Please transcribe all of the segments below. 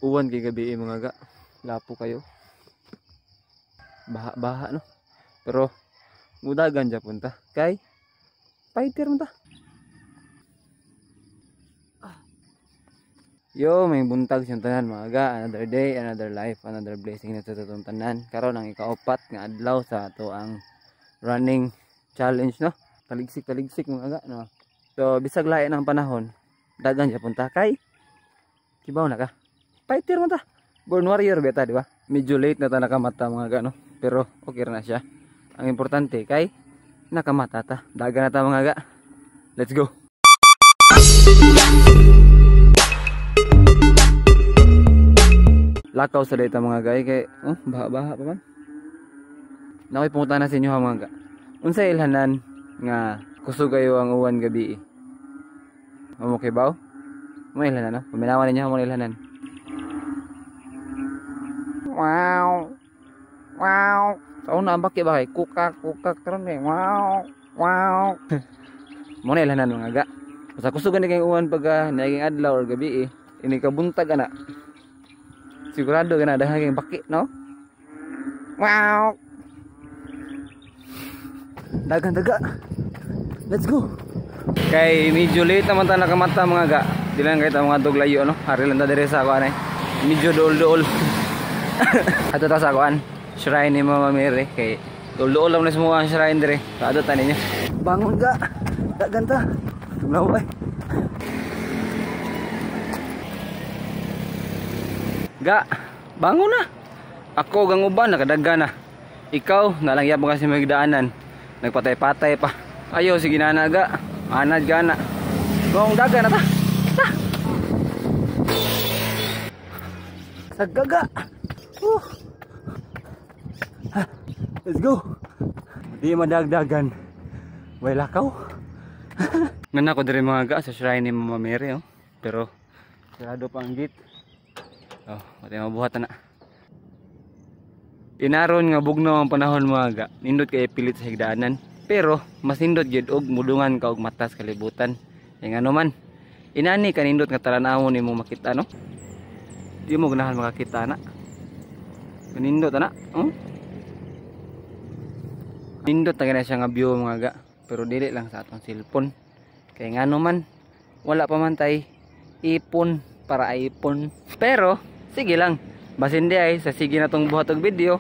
Uwan kay gabi mga ga. Lapo kayo. Baha no. Pero mudagan dya punta. Kay fighter mo ta. Yo, may buntag siyang tanan mga ga. Another day, another life, another blessing na sa tutong tanan. Karon ang ikaapat nga adlaw sa ato ang running challenge no. Taligsik mga ga no. So bisag lain ang panahon, dagan siya punta kay kibaw na ka. Fighter mo ta. Born warrior beta, di ba? Medyo late na ta nakamata mga ga no. Pero okay na siya. Ang importante kay nakamata ta. Dagan na ta mga ga. Let's go. Lakaw sa data mga gay kay baha pa man. Nakoy punta na sa inyo ha mga ga. Unsay ilhanan nga kusog kayo ang uwan gabi. Amo kay baw? Mo ilhanan no? Paminawan ninyo mo ilhanan. Wow. Wow. Sa una ambak ba kay kukak karon eh. Wow. Wow. Mo ilhanan mga ga. Basta kusog ni kay uwan pag naging adlaw or gabi ini kabuntag ana. Sigurado ka na dahil kayong baki, no? Wow! Dagan-daga. Let's go! Kay medyo late naman tayo nakamata mga ga. Di lang kahit mga duglayo, no? Hari lang tayo sa akuan eh. Medyo dool-dool. Ato ta sa akuan. Shrine ni Mama Mary. Kay dool-dool lang na semua ang shrine dire. Ato ta ninyo. Bangon ga! Dagan ta! Tumlaw ay. Ga, bangon na. Ako gang uban nakadaga na. Ikaw nalangyap mo kasi magdaanan. Nagpatay-patay pa. Ayo sige na ga. Anad gana. Gong daga na ta. Ta. Saggaga. Let's go. Di madagdagan. Way lakaw. Ngana ko dire mga ga sa shrine ni Mama Mary oh. Pero sarado pa ang gate. Oh, pati mabuhat na. Inaron nga bugnaw ang panahon mga ga. Nindot kay pilit sa higdaanan. Pero mas nindot gyud og mudungan ka og matas kalibutan. Kay ngano man. Inani ka nindot nga talan-awon nimo makita no. Di mo ganahan makakita na. Nindot ana. Nindot na siya nga view mga ga. Pero dili lang sa atong cellphone. Kay ngano man wala pa man tay ipon para ipon. Pero sige lang, basin di ay sa sige na tong buhat og video,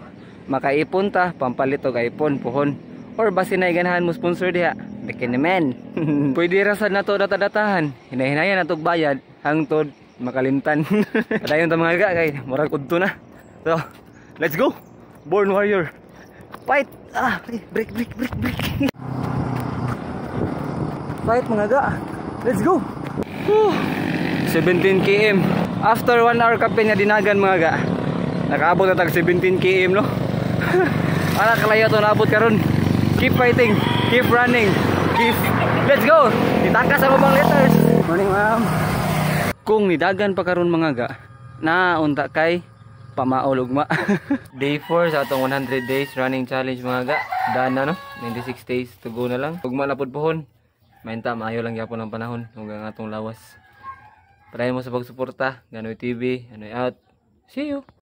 makaipon ta, pampalit og iPhone pohon. Or basin ay ganahan mo sponsor diha, bikin naman. Pwede ra sad nato data-datahan, hinay-hinayan natog bayad, hangtod makalimtan. Padayon ta mga ga kay murag udto na. So, let's go. Born warrior. Fight. Break. Fight mga ga. Let's go. 17 km. After 1 hour kape nga dinagan mga ga. Nakaabot na tag 17 km no. Ana kalayo to naabot karon. Keep fighting, keep running, let's go. Ditakas sa bang letters. Morning ma'am. Kung nidagan pa karon mga ga, naunta kay pamaolugma. Day 4 sa atong 100 days running challenge mga ga. Daan na no. 96 days to go na lang. Ugma na pud pohon. Mainta maayo lang gyapon ang panahon hanggang atong lawas. Try mo sa pagsuporta, Ganoy TV, Anoy out. See you!